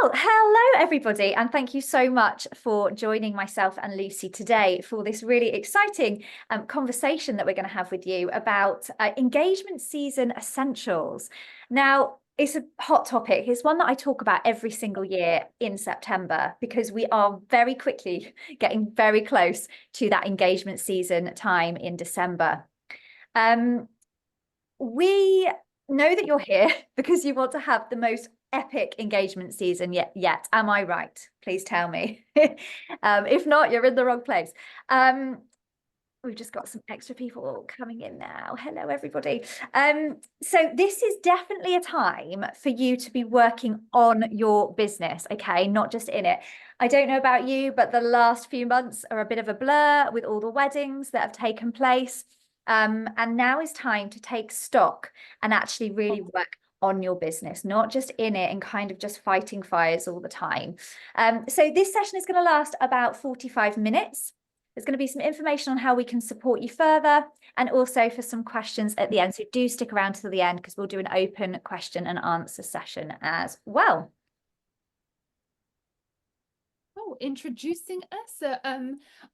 Well, hello everybody, and thank you so much for joining myself and Lucy today for this really exciting conversation that we're going to have with you about engagement season essentials. Now, it's a hot topic. It's one that I talk about every single year in September because we are very quickly getting very close to that engagement season time in December. We know that you're here because you want to have the most epic engagement season yet. Am I right? Please tell me. If not, you're in the wrong place. We've just got some extra people coming in now. Hello, everybody. So this is definitely a time for you to be working on your business, okay? Not just in it. I don't know about you, but the last few months are a bit of a blur with all the weddings that have taken place. And now is time to take stock and actually really work on your business, not just in it and kind of just fighting fires all the time. So this session is going to last about 45 minutes. There's going to be some information on how we can support you further and also for some questions at the end. So do stick around till the end because we'll do an open question and answer session as well. Introducing us.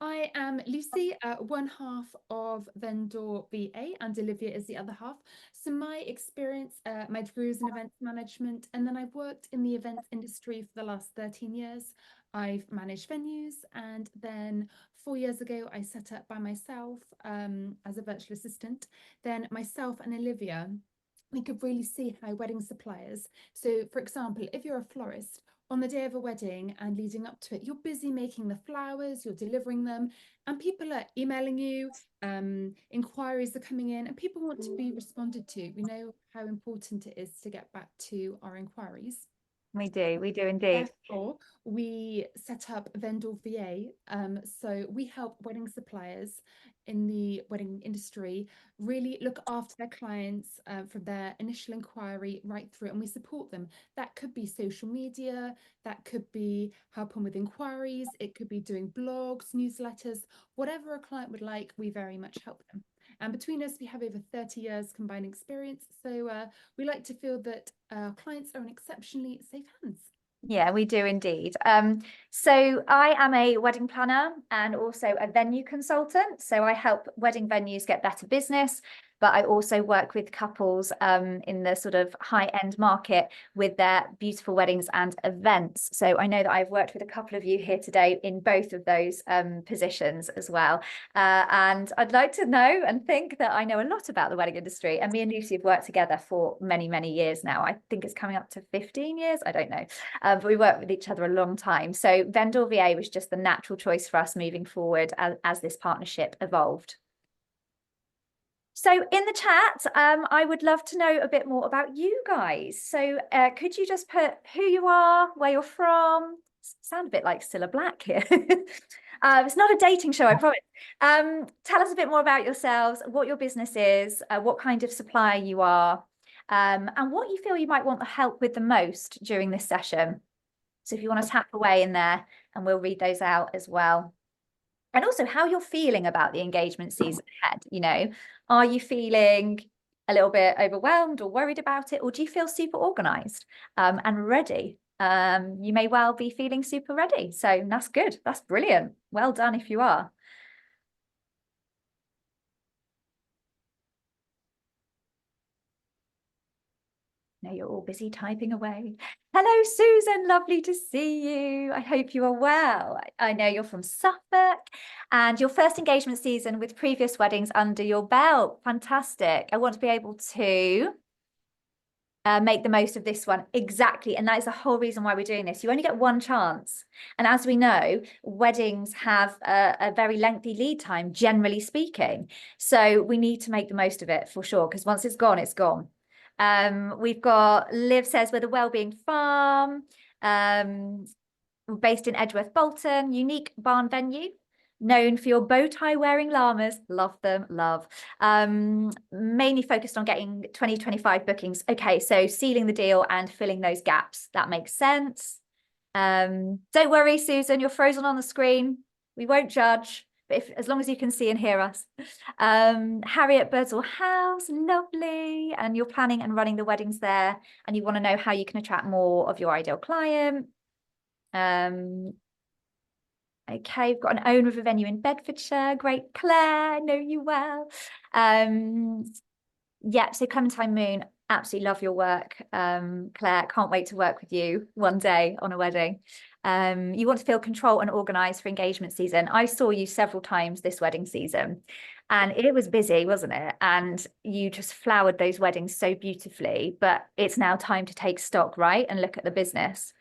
I am Lucy, one half of Vendor VA, and Olivia is the other half. So my experience, my degree is in events management, and then I've worked in the events industry for the last 13 years. I've managed venues, and then 4 years ago, I set up by myself as a virtual assistant. Then myself and Olivia, we could really see how wedding suppliers. So for example, if you're a florist, on the day of a wedding and leading up to it, you're busy making the flowers, you're delivering them, and people are emailing you, inquiries are coming in, and people want to be responded to. We know how important it is to get back to our inquiries. We do indeed. Therefore, we set up Vendor VA. So we help wedding suppliers in the wedding industry really look after their clients from their initial inquiry right through, and we support them. That could be social media, that could be helping with inquiries, it could be doing blogs, newsletters, whatever a client would like, we very much help them. And between us, we have over 30 years combined experience. So we like to feel that our clients are in exceptionally safe hands. Yeah, we do indeed. So I am a wedding planner and also a venue consultant. So I help wedding venues get better business, but I also work with couples in the sort of high-end market with their beautiful weddings and events. So I know that I've worked with a couple of you here today in both of those positions as well. And I'd like to know and think that I know a lot about the wedding industry. And me and Lucy have worked together for many, many years now. I think it's coming up to 15 years. I don't know. But we worked with each other a long time. So Vendor VA was just the natural choice for us moving forward as this partnership evolved. So in the chat, I would love to know a bit more about you guys. So could you just put who you are, where you're from? Sound a bit like Cilla Black here. It's not a dating show, I promise. Tell us a bit more about yourselves, what your business is, what kind of supplier you are, and what you feel you might want the help with the most during this session. So if you want to tap away in there and we'll read those out as well. And also how you're feeling about the engagement season ahead, you know, are you feeling a little bit overwhelmed or worried about it, or do you feel super organized and ready? You may well be feeling super ready. So that's good. That's brilliant. Well done if you are. No, you're all busy typing away. Hello, Susan. Lovely to see you. I hope you are well. I know you're from Suffolk and your first engagement season with previous weddings under your belt. Fantastic. I want to be able to make the most of this one. Exactly. And that is the whole reason why we're doing this. You only get one chance. And as we know, weddings have a very lengthy lead time, generally speaking. So we need to make the most of it for sure, because once it's gone, it's gone. We've got Liv says we're the Wellbeing Farm, based in Edgeworth Bolton, unique barn venue, known for your bow tie wearing llamas. Love them, love. Mainly focused on getting 2025 bookings. Okay, so sealing the deal and filling those gaps. That makes sense. Don't worry, Susan, you're frozen on the screen. We won't judge. But as long as you can see and hear us. Harriet Birdsall House, lovely. And you're planning and running the weddings there, and you want to know how you can attract more of your ideal client. Okay, we've got an owner of a venue in Bedfordshire. Great, Claire, I know you well. Yeah, so Clementine Moon, absolutely love your work. Claire, can't wait to work with you one day on a wedding. You want to feel control and organized for engagement season. I saw you several times this wedding season and it was busy, wasn't it? And you just flowered those weddings so beautifully, but it's now time to take stock, right? And look at the business.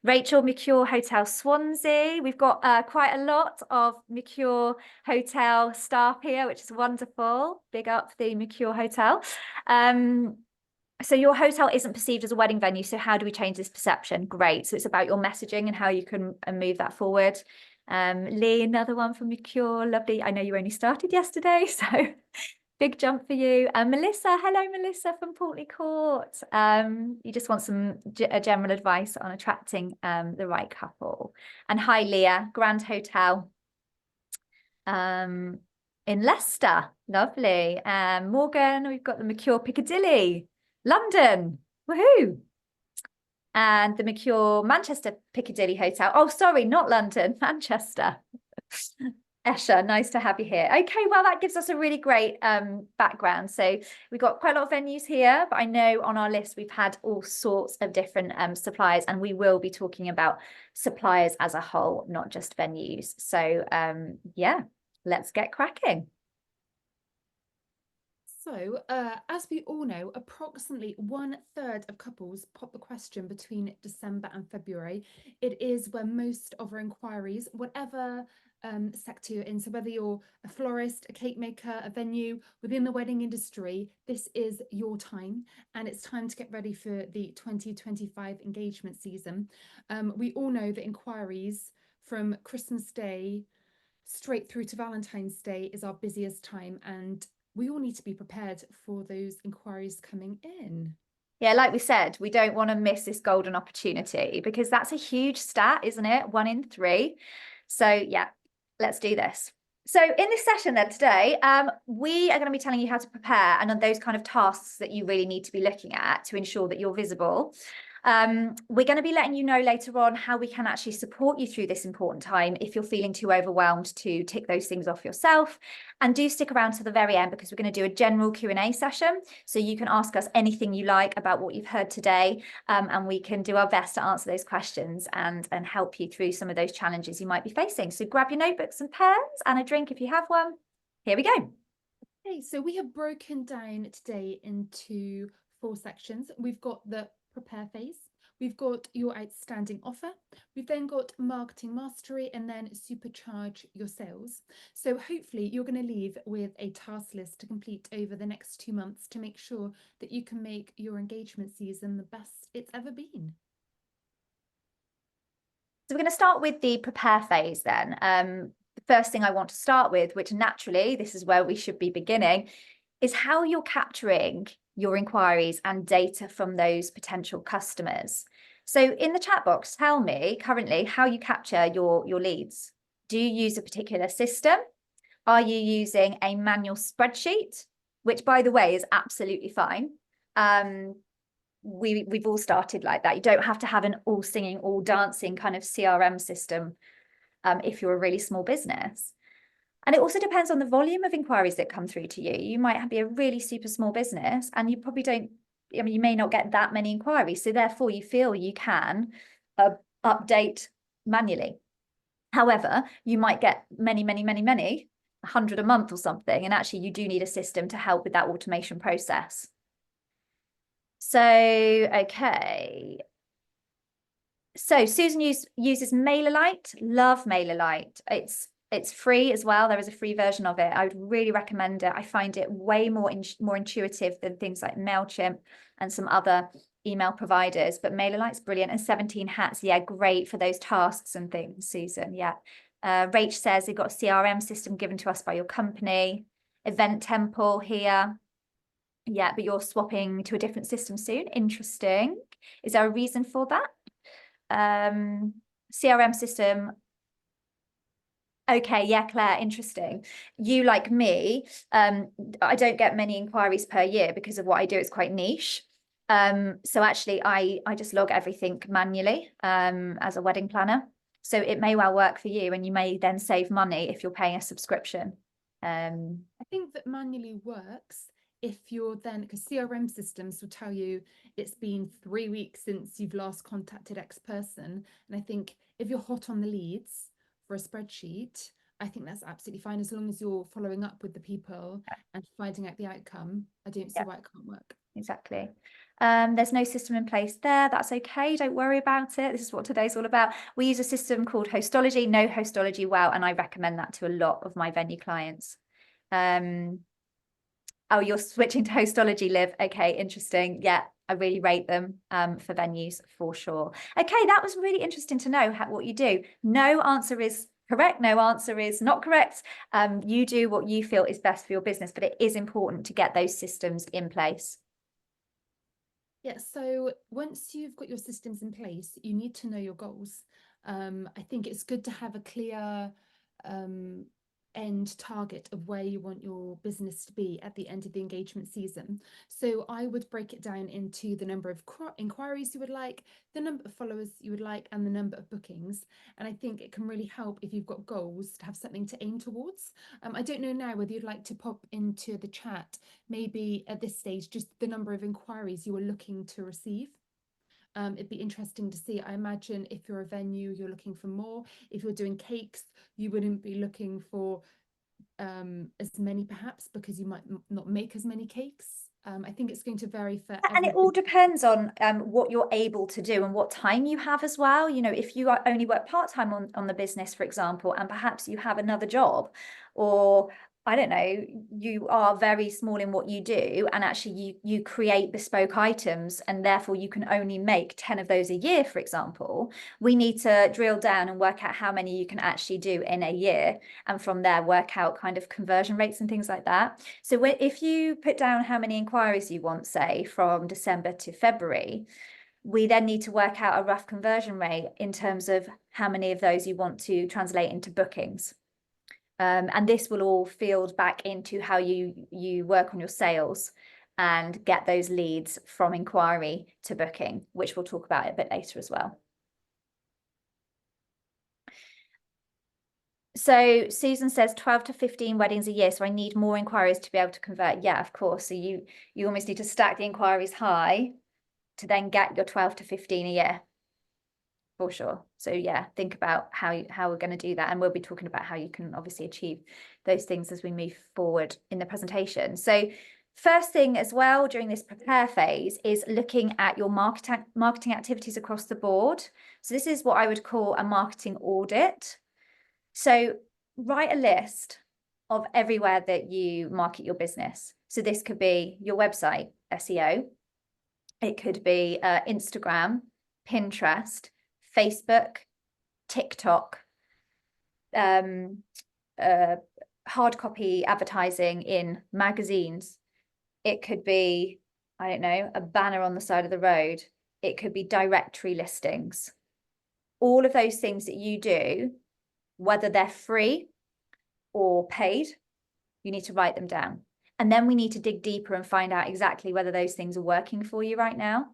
Rachel, Mercure Hotel Swansea. We've got quite a lot of Mercure Hotel staff here, which is wonderful. Big up the Mercure Hotel. So your hotel isn't perceived as a wedding venue. So how do we change this perception? Great. So it's about your messaging and how you can move that forward. Lee, another one from Mercure. Lovely. I know you only started yesterday, so big jump for you. Melissa, hello, Melissa from Portley Court. You just want some general advice on attracting the right couple. And hi, Leah, Grand Hotel in Leicester. Lovely. Morgan, we've got the Mercure Piccadilly, London. Woohoo. And the Mercure Manchester Piccadilly Hotel. Oh, sorry, not London, Manchester. Esha, nice to have you here. Okay, well, that gives us a really great background. So we've got quite a lot of venues here, but I know on our list we've had all sorts of different suppliers, and we will be talking about suppliers as a whole, not just venues. So yeah, let's get cracking. So, as we all know, approximately 1/3 of couples pop the question between December and February. It is where most of our inquiries, whatever sector you're in, so whether you're a florist, a cake maker, a venue, within the wedding industry, this is your time, and it's time to get ready for the 2025 engagement season. We all know that inquiries from Christmas Day straight through to Valentine's Day is our busiest time, and we all need to be prepared for those inquiries coming in. Yeah, like we said, we don't want to miss this golden opportunity because that's a huge stat, isn't it? 1 in 3. So yeah, let's do this. So in this session then today, we are going to be telling you how to prepare and on those kind of tasks that you really need to be looking at to ensure that you're visible. We're going to be letting you know later on how we can actually support you through this important time if you're feeling too overwhelmed to tick those things off yourself. And do stick around to the very end because we're going to do a general Q&A session. So you can ask us anything you like about what you've heard today, and we can do our best to answer those questions and help you through some of those challenges you might be facing. So grab your notebooks and pens and a drink if you have one. Here we go. Okay, so we have broken down today into 4 sections. We've got the prepare phase, we've got your outstanding offer, we've then got marketing mastery, and then supercharge your sales. So hopefully you're going to leave with a task list to complete over the next 2 months to make sure that you can make your engagement season the best it's ever been. So we're going to start with the prepare phase then. The first thing I want to start with, which naturally this is where we should be beginning, is how you're capturing your inquiries and data from those potential customers. So in the chat box, tell me currently how you capture your leads. Do you use a particular system? Are you using a manual spreadsheet, which by the way is absolutely fine. We've all started like that. You don't have to have an all singing, all dancing kind of CRM system if you're a really small business. And it also depends on the volume of inquiries that come through to you. You might be a really super small business and you probably don't, I mean, you may not get that many inquiries. So therefore you feel you can update manually. However, you might get many, 100 a month or something. And actually you do need a system to help with that automation process. So, okay. So Susan uses MailerLite. Love MailerLite. It's free as well. There is a free version of it. I would really recommend it. I find it way more intuitive than things like MailChimp and some other email providers. But MailerLite's brilliant. And 17 Hats, yeah, great for those tasks and things, Susan. Yeah. Rach says they've got a CRM system given to us by your company. Event Temple here. Yeah, but you're swapping to a different system soon. Interesting. Is there a reason for that? CRM system. Okay, yeah, Claire, interesting. You, like me, I don't get many inquiries per year because of what I do. It's quite niche. So actually I just log everything manually as a wedding planner. So it may well work for you, and you may then save money if you're paying a subscription. I think that manually works if you're then, because CRM systems will tell you it's been 3 weeks since you've last contacted X person. And I think if you're hot on the leads for a spreadsheet, I think that's absolutely fine as long as you're following up with the people and finding out the outcome. I don't see Yeah. why it can't work. Exactly. There's no system in place there. That's okay. Don't worry about it. This is what today's all about. We use a system called Hostology. Know Hostology well, and I recommend that to a lot of my venue clients. Oh, you're switching to Hostology, Liv. Okay, interesting. Yeah, I really rate them for venues for sure. Okay, that was really interesting to know what you do. No answer is correct. No answer is not correct. You do what you feel is best for your business, but it is important to get those systems in place. Yeah, so once you've got your systems in place, you need to know your goals. I think it's good to have a clear end target of where you want your business to be at the end of the engagement season. So I would break it down into the number of inquiries you would like, the number of followers you would like, and the number of bookings. And I think it can really help if you've got goals to have something to aim towards. I don't know now whether you'd like to pop into the chat, maybe at this stage, just the number of inquiries you are looking to receive. It'd be interesting to see. I imagine if you're a venue, you're looking for more. If you're doing cakes, you wouldn't be looking for as many perhaps, because you might not make as many cakes. I think it's going to vary for And it all depends on what you're able to do and what time you have as well. You know, if you only work part-time on the business, for example, and perhaps you have another job, or I don't know, you are very small in what you do, and actually you create bespoke items, and therefore you can only make 10 of those a year, for example. We need to drill down and work out how many you can actually do in a year, and from there work out kind of conversion rates and things like that. So if you put down how many inquiries you want, say from December to February, we then need to work out a rough conversion rate in terms of how many of those you want to translate into bookings. And this will all feed back into how you work on your sales and get those leads from inquiry to booking, which we'll talk about a bit later as well. So Susan says 12 to 15 weddings a year. So I need more inquiries to be able to convert. Yeah, of course. So you almost need to stack the inquiries high to then get your 12 to 15 a year. For sure. So yeah, think about how we're going to do that. And we'll be talking about how you can obviously achieve those things as we move forward in the presentation. So first thing as well during this prepare phase is looking at your marketing activities across the board. So this is what I would call a marketing audit. So write a list of everywhere that you market your business. So this could be your website, SEO. It could be Instagram, Pinterest, Facebook, TikTok, hard copy advertising in magazines. It could be, I don't know, a banner on the side of the road. It could be directory listings. All of those things that you do, whether they're free or paid, you need to write them down. And then we need to dig deeper and find out exactly whether those things are working for you right now.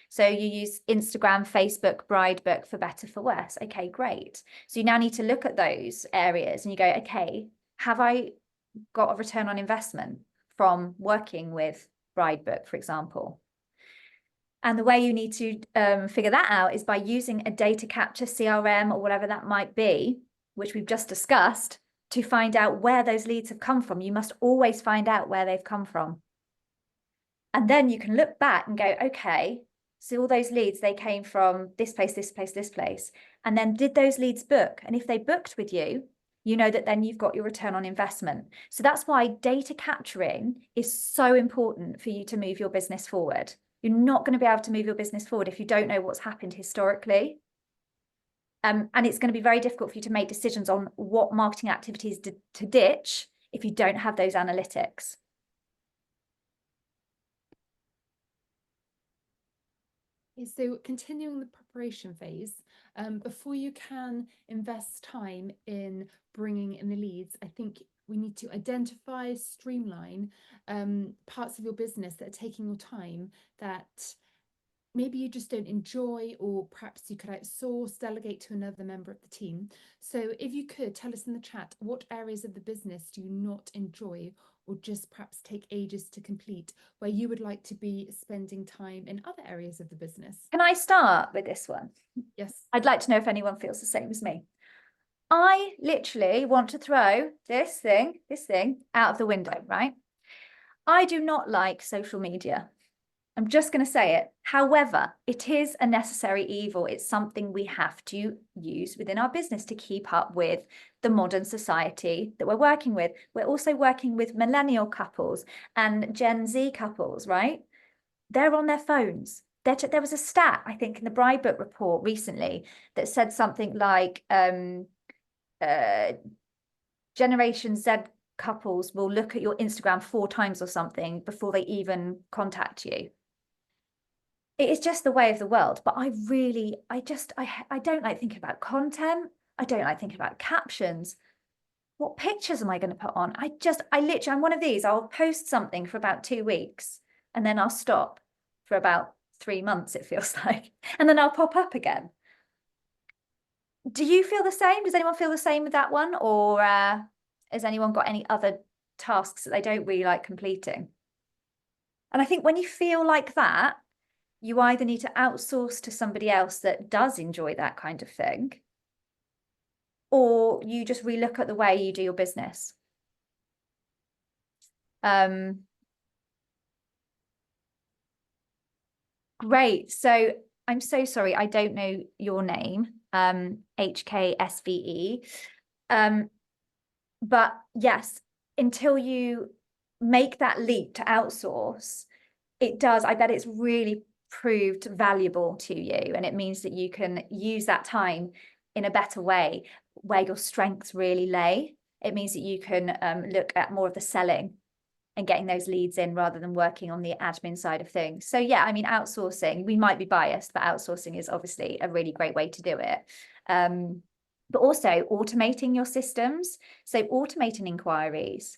So you use Instagram, Facebook, Bridebook for better, for worse. Okay, great. So you now need to look at those areas and you go, okay, have I got a return on investment from working with Bridebook, for example? And the way you need to figure that out is by using a data capture CRM or whatever that might be, which we've just discussed, to find out where those leads have come from. You must always find out where they've come from. And then you can look back and go, okay, so all those leads, they came from this place, this place, this place. And then did those leads book? And if they booked with you, you know that then you've got your return on investment. So that's why data capturing is so important for you to move your business forward. You're not going to be able to move your business forward if you don't know what's happened historically. And it's going to be very difficult for you to make decisions on what marketing activities to ditch if you don't have those analytics. So continuing the preparation phase, before you can invest time in bringing in the leads, I think we need to identify, streamline parts of your business that are taking your time, that maybe you just don't enjoy, or perhaps you could outsource, delegate to another member of the team. So if you could tell us in the chat, what areas of the business do you not enjoy, or just perhaps take ages to complete, where you would like to be spending time in other areas of the business? Can I start with this one? Yes. I'd like to know if anyone feels the same as me. I literally want to throw this thing out of the window, right? I do not like social media. I'm just going to say it. However, it is a necessary evil. It's something we have to use within our business to keep up with the modern society that we're working with. We're also working with millennial couples and Gen Z couples, right? They're on their phones. There was a stat, I think, in the Bride Book report recently that said something like Generation Z couples will look at your Instagram 4 times or something before they even contact you. It is just the way of the world. But I don't like thinking about content. I don't like thinking about captions. What pictures am I going to put on? I'm one of these. I'll post something for about 2 weeks and then I'll stop for about 3 months, it feels like. And then I'll pop up again. Do you feel the same? Does anyone feel the same with that one? Or has anyone got any other tasks that they don't really like completing? And I think when you feel like that, you either need to outsource to somebody else that does enjoy that kind of thing, or you just relook at the way you do your business. Great. So I'm so sorry, I don't know your name, HKSVE. But yes, until you make that leap to outsource, I bet it's really proved valuable to you. And it means that you can use that time in a better way where your strengths really lay. It means that you can look at more of the selling and getting those leads in rather than working on the admin side of things. So yeah, I mean, outsourcing, we might be biased, but outsourcing is obviously a really great way to do it. But also automating your systems. So automating inquiries,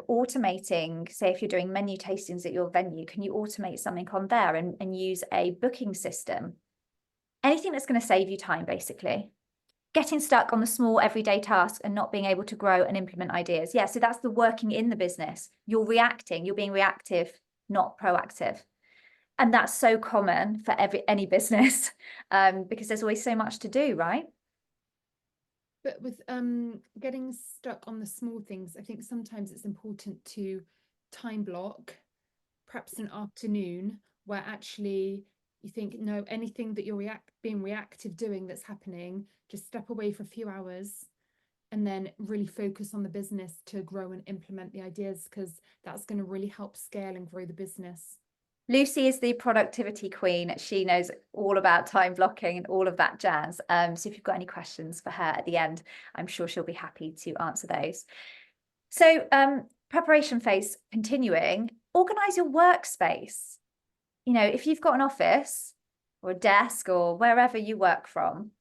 automating, say if you're doing menu tastings at your venue, can you automate something on there and use a booking system? Anything that's going to save you time, basically. Getting stuck on the small everyday tasks and not being able to grow and implement ideas. Yeah, so that's the working in the business. You're being reactive, not proactive. And that's so common for any business because there's always so much to do, right? But with getting stuck on the small things, I think sometimes it's important to time block, perhaps an afternoon, where actually you think, no, anything that you're being reactive doing that's happening, just step away for a few hours and then really focus on the business to grow and implement the ideas, because that's going to really help scale and grow the business. Lucy is the productivity queen. She knows all about time blocking and all of that jazz. So if you've got any questions for her at the end, I'm sure she'll be happy to answer those. So preparation phase continuing, organize your workspace. If you've got an office or a desk or wherever you work from,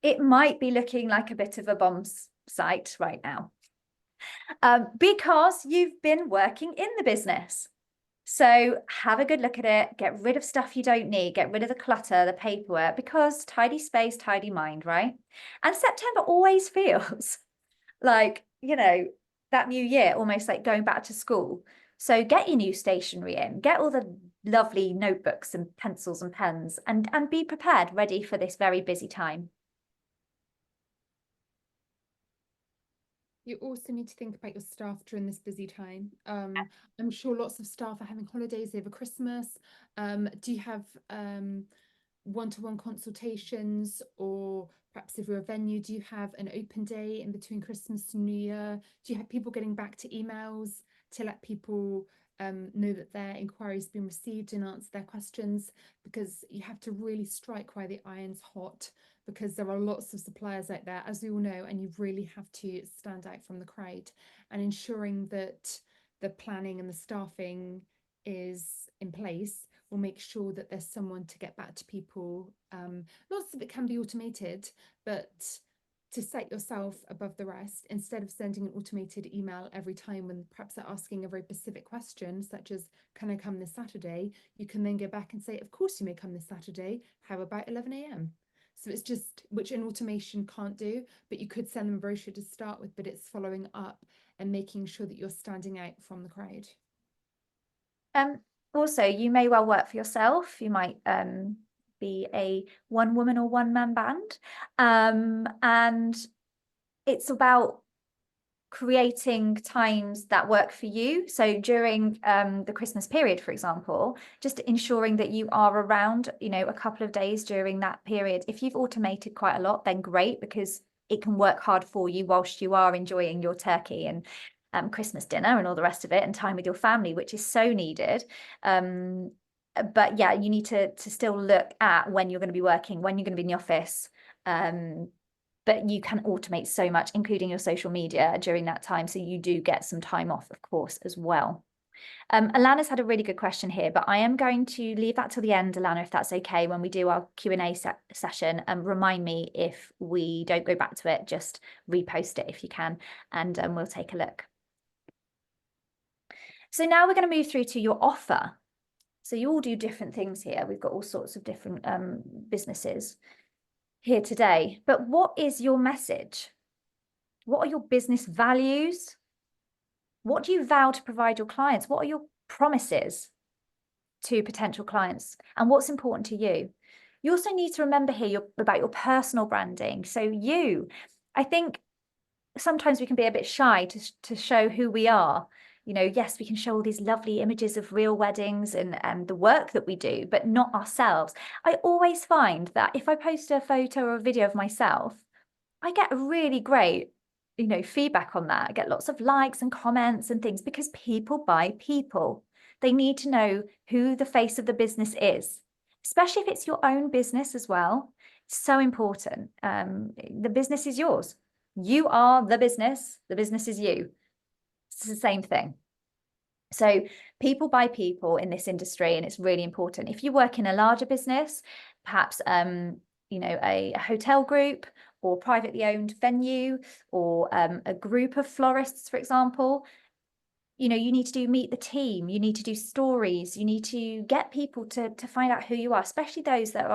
it might be looking like a bit of a bomb site right now because you've been working in the business. So have a good look at it, get rid of stuff you don't need, get rid of the clutter, the paperwork, because tidy space, tidy mind, right? And September always feels like, that new year, almost like going back to school. So get your new stationery in, get all the lovely notebooks and pencils and pens, and be prepared, ready for this very busy time. You also need to think about your staff during this busy time. I'm sure lots of staff are having holidays over Christmas. Do you have one-to-one consultations, or perhaps if you're a venue, do you have an open day in between Christmas and New Year? Do you have people getting back to emails to let people know that their inquiries have been received and answer their questions? Because you have to really strike while the iron's hot, because there are lots of suppliers out there, as we all know, and you really have to stand out from the crowd. And ensuring that the planning and the staffing is in place will make sure that there's someone to get back to people. Lots of it can be automated, but to set yourself above the rest, instead of sending an automated email every time when perhaps they're asking a very specific question, such as, can I come this Saturday? You can then go back and say, of course you may come this Saturday. How about 11 a.m.? So it's just, which an automation can't do, but you could send them a brochure to start with, but it's following up and making sure that you're standing out from the crowd. Also, you may well work for yourself. You might be a one woman or one man band. And it's about creating times that work for you. So during the Christmas period, for example, just ensuring that you are around, a couple of days during that period. If you've automated quite a lot, then great, because it can work hard for you whilst you are enjoying your turkey and Christmas dinner and all the rest of it, and time with your family, which is so needed. But yeah, you need to still look at when you're going to be working, when you're going to be in the office. But you can automate so much, including your social media during that time. So you do get some time off, of course, as well. Alana's had a really good question here, but I am going to leave that till the end, Alana, if that's okay, when we do our Q&A session. Remind me if we don't go back to it, just repost it if you can, and we'll take a look. So now we're going to move through to your offer. So you all do different things here. We've got all sorts of different businesses here today. But what is your message? What are your business values? What do you vow to provide your clients? What are your promises to potential clients? And what's important to you? You also need to remember here about your personal branding. So I think sometimes we can be a bit shy to show who we are. Yes, we can show all these lovely images of real weddings and the work that we do, but not ourselves. I always find that if I post a photo or a video of myself, I get a really great, feedback on that. I get lots of likes and comments and things, because people buy people. They need to know who the face of the business is, especially if it's your own business as well. It's so important. The business is yours. You are the business is you. It's the same thing. So people buy people in this industry, and it's really important. If you work in a larger business, perhaps a hotel group or privately owned venue, or a group of florists, for example, you need to meet the team, you need to do stories, you need to get people to find out who you are, especially those that are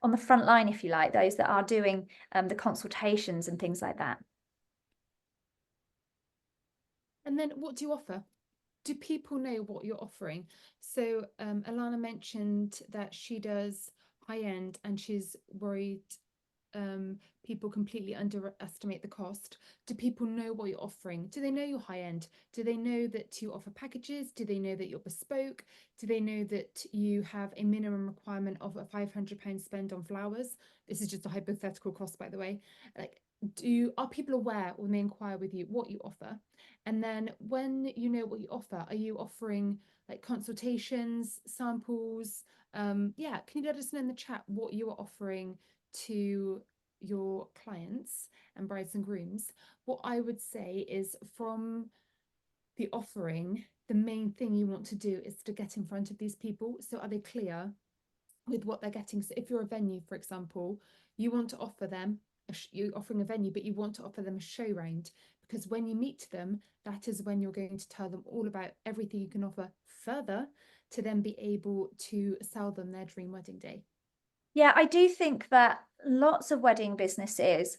on the front line, if you like, those that are doing the consultations and things like that. And then what do you offer? Do people know what you're offering? So Alana mentioned that she does high-end, and she's worried people completely underestimate the cost. Do people know what you're offering? Do they know you're high-end? Do they know that you offer packages? Do they know that you're bespoke? Do they know that you have a minimum requirement of a £500 spend on flowers? This is just a hypothetical cost, by the way. Are people aware when they inquire with you what you offer? And then when you know what you offer, are you offering like consultations, samples? Can you let us know in the chat what you are offering to your clients and brides and grooms? What I would say is, from the offering, the main thing you want to do is to get in front of these people. So are they clear with what they're getting? So if you're a venue, for example, you want to offer them, you're offering a venue, but you want to offer them a show round, because when you meet them, that is when you're going to tell them all about everything you can offer further, to then be able to sell them their dream wedding day. Yeah, I do think that lots of wedding businesses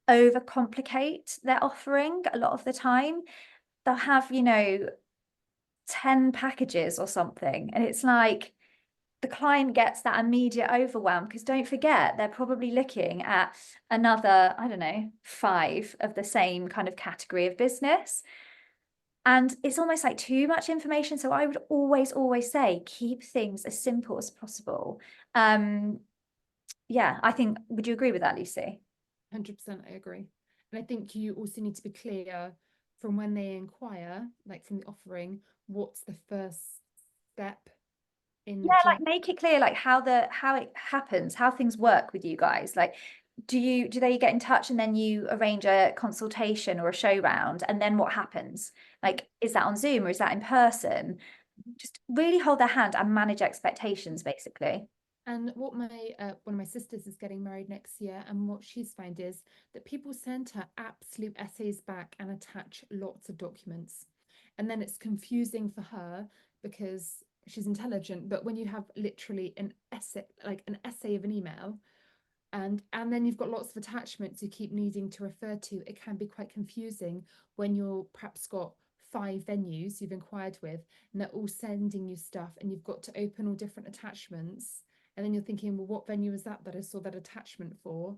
overcomplicate their offering a lot of the time. They'll have, 10 packages or something, and it's like the client gets that immediate overwhelm, because don't forget, they're probably looking at another, I don't know, 5 of the same kind of category of business. And it's almost like too much information. So I would always say, keep things as simple as possible. Yeah, I think, would you agree with that, Lucy? 100%, I agree. And I think you also need to be clear from when they inquire, like from the offering, what's the first step in the like make it clear, like how it happens, how things work with you guys. Like, do they get in touch and then you arrange a consultation or a show round, and then what happens? Like, is that on Zoom or is that in person? Just really hold their hand and manage expectations, basically. And what my one of my sisters is getting married next year, and what she's found is that people send her absolute essays back and attach lots of documents. And then it's confusing for her because she's intelligent, but when you have literally an essay, like an essay of an email, and then you've got lots of attachments you keep needing to refer to, it can be quite confusing when you're perhaps got 5 venues you've inquired with and they're all sending you stuff and you've got to open all different attachments, and then you're thinking, well, what venue is that I saw that attachment for?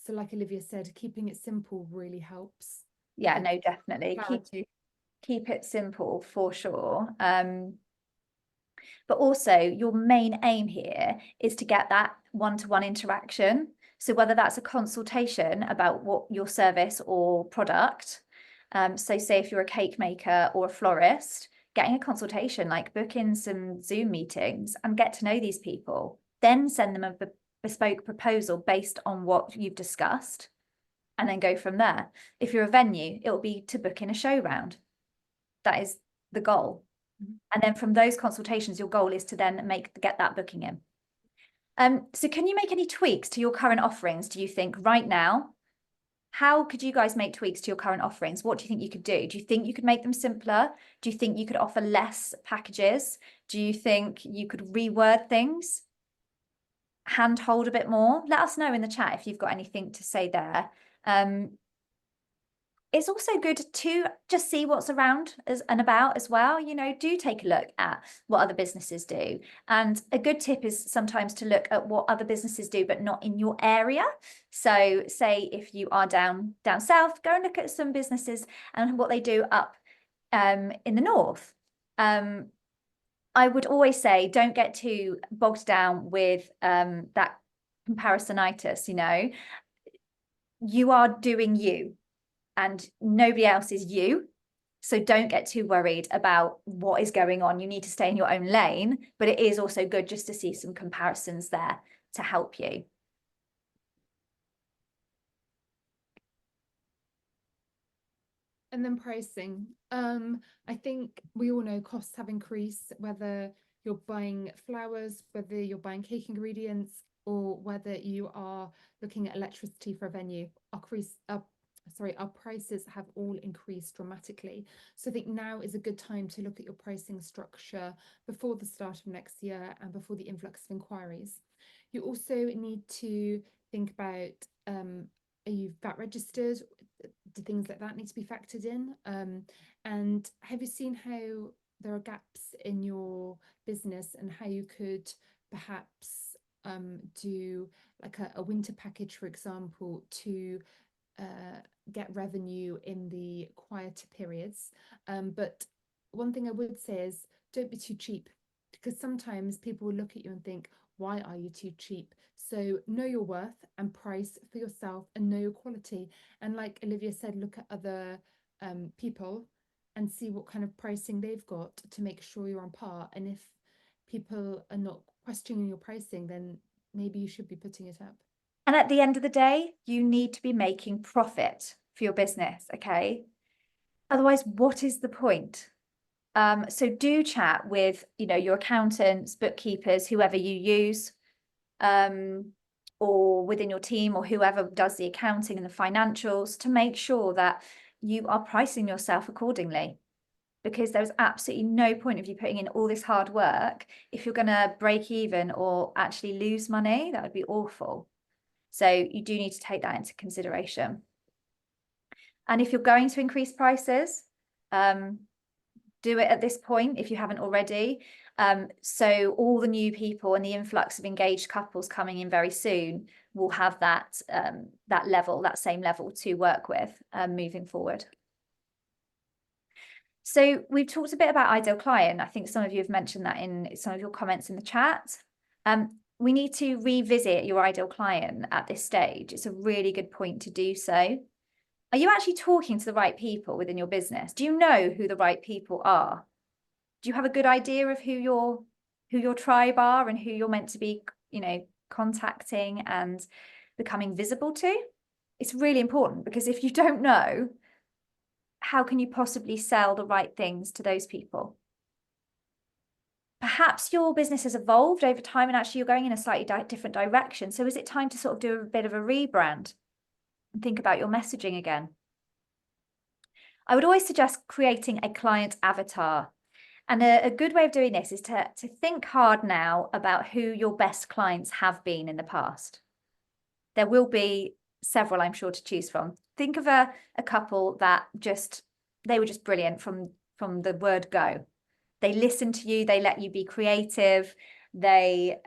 So like Olivia said, keeping it simple really helps. Yeah, no, definitely keep it simple for sure. But also your main aim here is to get that one-to-one interaction. So whether that's a consultation about what your service or product, so say if you're a cake maker or a florist, getting a consultation, like book in some Zoom meetings and get to know these people, then send them a bespoke proposal based on what you've discussed, and then go from there. If you're a venue, it will be to book in a show round. That is the goal. And then from those consultations, your goal is to then get that booking in. So can you make any tweaks to your current offerings, do you think, right now? How could you guys make tweaks to your current offerings? What do you think you could do? Do you think you could make them simpler? Do you think you could offer less packages? Do you think you could reword things? Handhold a bit more? Let us know in the chat if you've got anything to say there. It's also good to just see what's around and about as well. You know, do take a look at what other businesses do. And a good tip is sometimes to look at what other businesses do, but not in your area. So say if you are down south, go and look at some businesses and what they do up in the north. I would always say, don't get too bogged down with that comparisonitis, you know. You are doing you. And nobody else is you. So don't get too worried about what is going on. You need to stay in your own lane, but it is also good just to see some comparisons there to help you. And then pricing. I think we all know costs have increased, whether you're buying flowers, whether you're buying cake ingredients, or whether you are looking at electricity for a venue. Our prices have all increased dramatically. So I think now is a good time to look at your pricing structure before the start of next year and before the influx of inquiries. You also need to think about, are you VAT registered? Do things like that need to be factored in? And have you seen how there are gaps in your business and how you could perhaps do like a winter package, for example, to get revenue in the quieter periods. But one thing I would say is don't be too cheap, because sometimes people will look at you and think, why are you too cheap? So know your worth and price for yourself and know your quality. And like Olivia said, look at other people and see what kind of pricing they've got to make sure you're on par. And if people are not questioning your pricing, then maybe you should be putting it up. And at the end of the day, you need to be making profit for your business, okay? Otherwise, what is the point? So do chat with, you know, your accountants, bookkeepers, whoever you use, or within your team, or whoever does the accounting and the financials, to make sure that you are pricing yourself accordingly. Because there's absolutely no point of you putting in all this hard work if you're going to break even or actually lose money. That would be awful. So you do need to take that into consideration. And if you're going to increase prices, do it at this point if you haven't already. So all the new people and the influx of engaged couples coming in very soon will have that same level to work with moving forward. So we've talked a bit about ideal client. I think some of you have mentioned that in some of your comments in the chat. We need to revisit your ideal client at this stage. It's a really good point to do so. Are you actually talking to the right people within your business? Do you know who the right people are? Do you have a good idea of who your tribe are and who you're meant to be, you know, contacting and becoming visible to? It's really important, because if you don't know, how can you possibly sell the right things to those people? Perhaps your business has evolved over time and actually you're going in a slightly different direction. So is it time to sort of do a bit of a rebrand and think about your messaging again? I would always suggest creating a client avatar. And a good way of doing this is to think hard now about who your best clients have been in the past. There will be several, I'm sure, to choose from. Think of a couple that they were just brilliant from the word go. They listened to you, they let you be creative, they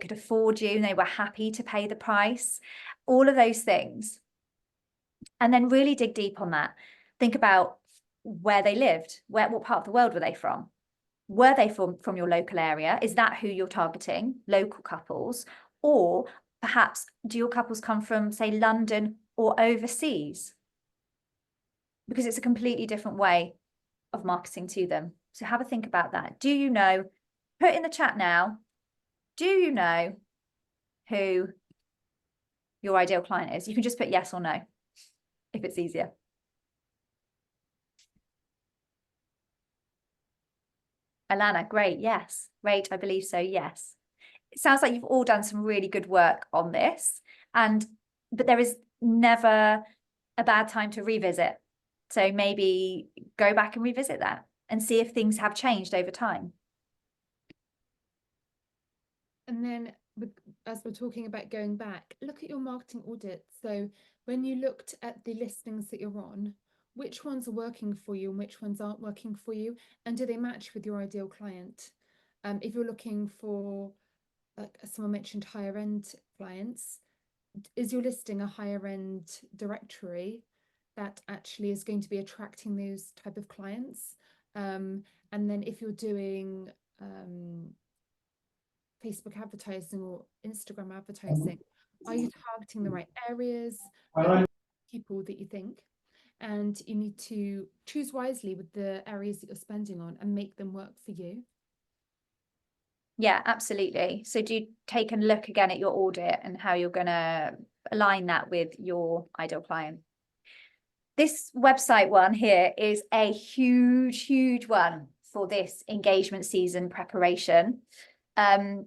could afford you, and they were happy to pay the price, all of those things. And then really dig deep on that. Think about where they lived, what part of the world were they from? Were they from your local area? Is that who you're targeting, local couples? Or perhaps do your couples come from, say, London or overseas? Because it's a completely different way of marketing to them. So have a think about that. Do you know, put in the chat now, do you know who your ideal client is? You can just put yes or no if it's easier. Alana, great, yes. Great, I believe so, yes. It sounds like you've all done some really good work on this, but there is never a bad time to revisit. So maybe go back and revisit that and see if things have changed over time. And then as we're talking about going back, look at your marketing audit. So when you looked at the listings that you're on, which ones are working for you and which ones aren't working for you? And do they match with your ideal client? If you're looking for, like someone mentioned, higher end clients, is your listing a higher end directory that actually is going to be attracting those type of clients? And then if you're doing Facebook advertising or Instagram advertising, are you targeting the right areas, people that you think? And you need to choose wisely with the areas that you're spending on and make them work for you. Yeah, absolutely. So do take a look again at your audit and how you're going to align that with your ideal client. This website one here is a huge, huge one for this engagement season preparation. I'm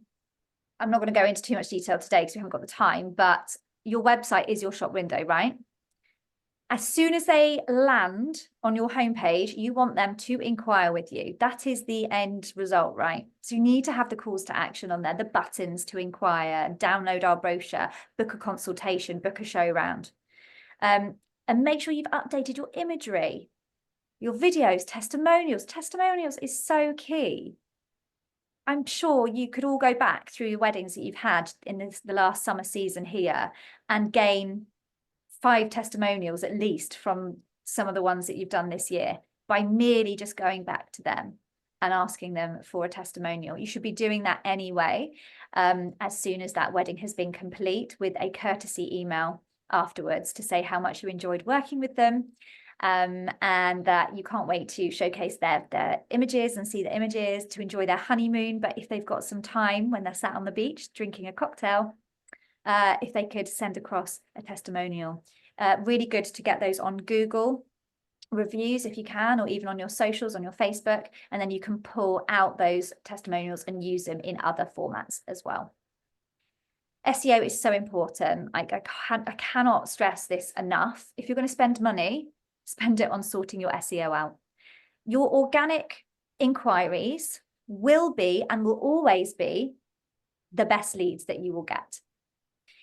not going to go into too much detail today because we haven't got the time, but your website is your shop window, right? As soon as they land on your homepage, you want them to inquire with you. That is the end result, right? So you need to have the calls to action on there, the buttons to inquire, download our brochure, book a consultation, book a show round. And make sure you've updated your imagery, your videos, testimonials. Testimonials is so key. I'm sure you could all go back through your weddings that you've had in the last summer season here and gain 5 testimonials at least from some of the ones that you've done this year by merely just going back to them and asking them for a testimonial. You should be doing that anyway, as soon as that wedding has been complete, with a courtesy email afterwards to say how much you enjoyed working with them, and that you can't wait to showcase their images and see the images, to enjoy their honeymoon. But if they've got some time when they're sat on the beach drinking a cocktail, if they could send across a testimonial. Really good to get those on Google reviews if you can, or even on your socials, on your Facebook, and then you can pull out those testimonials and use them in other formats as well. SEO is so important. I cannot stress this enough. If you're going to spend money, spend it on sorting your SEO out. Your organic inquiries will be and will always be the best leads that you will get.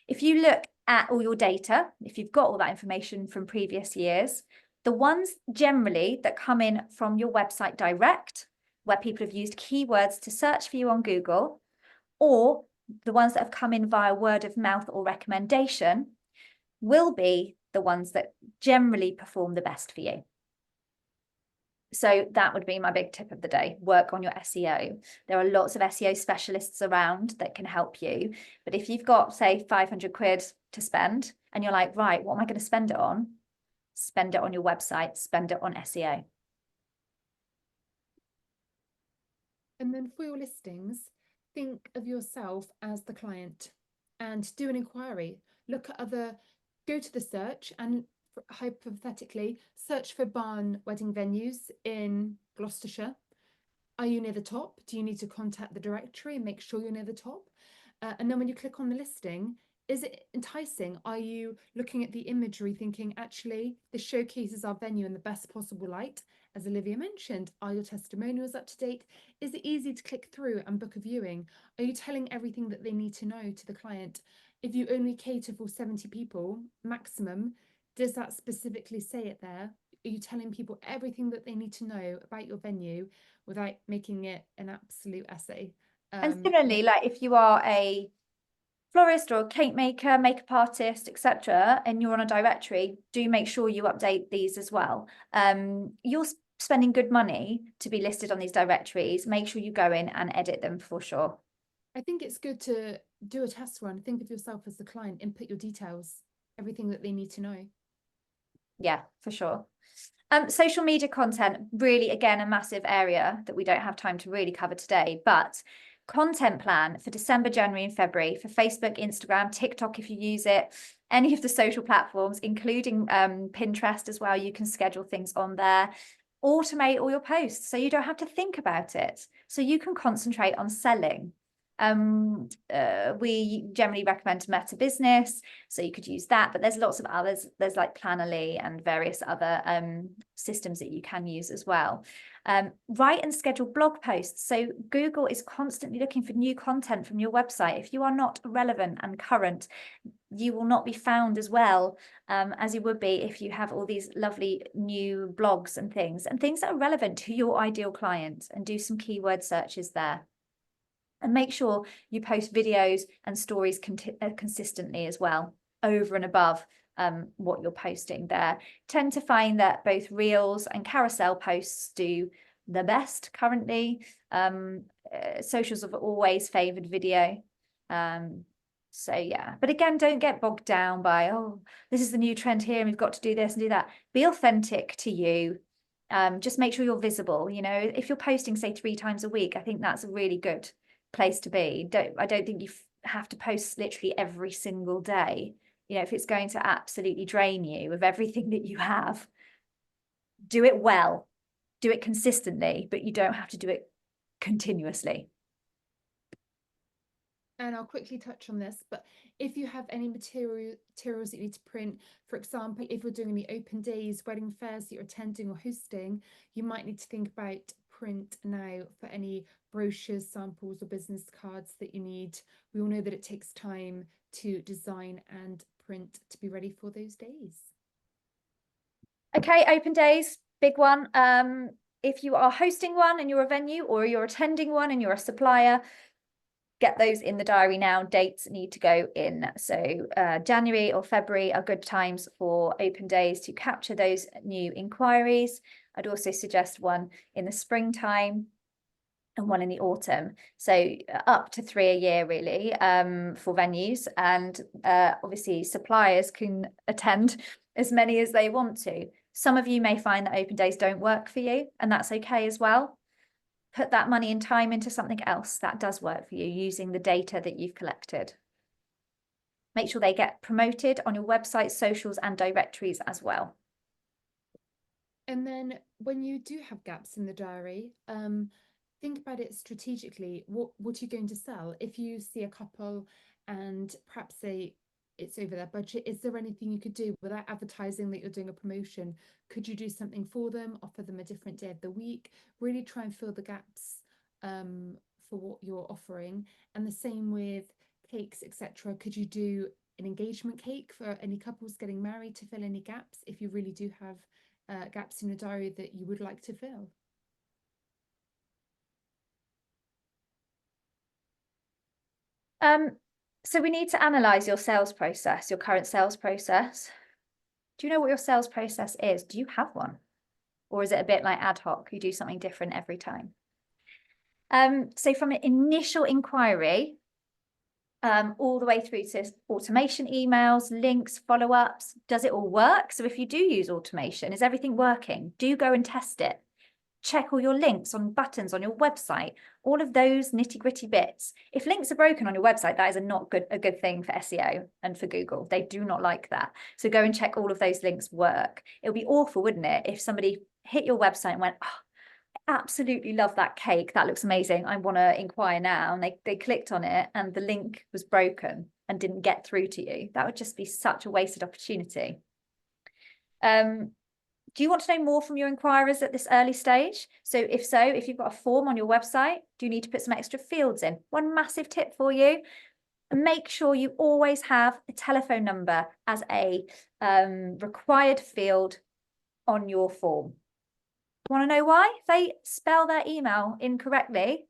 If you look at all your data, if you've got all that information from previous years, the ones generally that come in from your website direct, where people have used keywords to search for you on Google, or the ones that have come in via word of mouth or recommendation, will be the ones that generally perform the best for you. So that would be my big tip of the day. Work on your SEO. There are lots of SEO specialists around that can help you. But if you've got, say, 500 quid to spend and you're like, right, what am I going to spend it on? Spend it on your website, spend it on SEO. And then for your listings, think of yourself as the client and do an inquiry. Look at go to the search and hypothetically search for barn wedding venues in Gloucestershire. Are you near the top? Do you need to contact the directory and make sure you're near the top? And then when you click on the listing, is it enticing? Are you looking at the imagery thinking, actually, this showcases our venue in the best possible light? As Olivia mentioned, are your testimonials up to date? Is it easy to click through and book a viewing? Are you telling everything that they need to know to the client? If you only cater for 70 people maximum, does that specifically say it there? Are you telling people everything that they need to know about your venue without making it an absolute essay? And similarly, like if you are a florist or a cake maker, makeup artist, etc., and you're on a directory, do make sure you update these as well. You're spending good money to be listed on these directories. Make sure you go in and edit them for sure. I think it's good to do a test run. Think of yourself as the client, input your details, everything that they need to know. Yeah, for sure. Social media content, really, again, a massive area that we don't have time to really cover today, but content plan for December, January and February for Facebook, Instagram, TikTok, if you use it, any of the social platforms, including Pinterest as well. You can schedule things on there. Automate all your posts so you don't have to think about it. So you can concentrate on selling. We generally recommend Meta Business, so you could use that, but there's lots of others. There's like Plannerly and various other systems that you can use as well. Write and schedule blog posts. So Google is constantly looking for new content from your website. If you are not relevant and current, you will not be found as well as you would be if you have all these lovely new blogs and things that are relevant to your ideal client, and do some keyword searches there. And make sure you post videos and stories consistently as well, over and above what you're posting there. Tend to find that both Reels and carousel posts do the best currently. Socials have always favoured video. So yeah, but again, don't get bogged down by, oh, this is the new trend here and we've got to do this and do that. Be authentic to you. Just make sure you're visible. You know, if you're posting, say, 3 times a week, I think that's a really good place to be. I don't think you have to post literally every single day. You know, if it's going to absolutely drain you of everything that you have, do it well, do it consistently, but you don't have to do it continuously. And I'll quickly touch on this, but if you have any materials that you need to print, for example, if you're doing any open days, wedding fairs that you're attending or hosting, you might need to think about print now for any brochures, samples or business cards that you need. We all know that it takes time to design and print to be ready for those days. Okay, open days, big one. If you are hosting one and you're a venue, or you're attending one and you're a supplier, get those in the diary now. Dates need to go in. So January or February are good times for open days to capture those new inquiries. I'd also suggest one in the springtime and one in the autumn. So up to 3 a year really for venues. And obviously suppliers can attend as many as they want to. Some of you may find that open days don't work for you, and that's okay as well. Put that money and time into something else that does work for you using the data that you've collected. Make sure they get promoted on your website, socials and directories as well. And then when you do have gaps in the diary, think about it strategically. What are you going to sell? If you see a couple and perhaps it's over their budget, is there anything you could do without advertising that you're doing a promotion? Could you do something for them, offer them a different day of the week, really try and fill the gaps for what you're offering? And the same with cakes, etc. Could you do an engagement cake for any couples getting married to fill any gaps if you really do have gaps in your diary that you would like to fill? So we need to analyze your sales process, your current sales process. Do you know what your sales process is? Do you have one? Or is it a bit like ad hoc? You do something different every time? So from an initial inquiry, all the way through to automation emails, links, follow-ups, does it all work? So if you do use automation, is everything working? Do go and test it. Check all your links on buttons on your website, all of those nitty-gritty bits. If links are broken on your website, that is a good thing for SEO and for Google. They do not like that. So go and check all of those links work. It would be awful, wouldn't it, if somebody hit your website and went, oh, absolutely love that cake. That looks amazing. I want to inquire now. And they clicked on it and the link was broken and didn't get through to you. That would just be such a wasted opportunity. Do you want to know more from your inquirers at this early stage? So if you've got a form on your website, do you need to put some extra fields in? One massive tip for you, make sure you always have a telephone number as a required field on your form. Want to know why? If they spell their email incorrectly,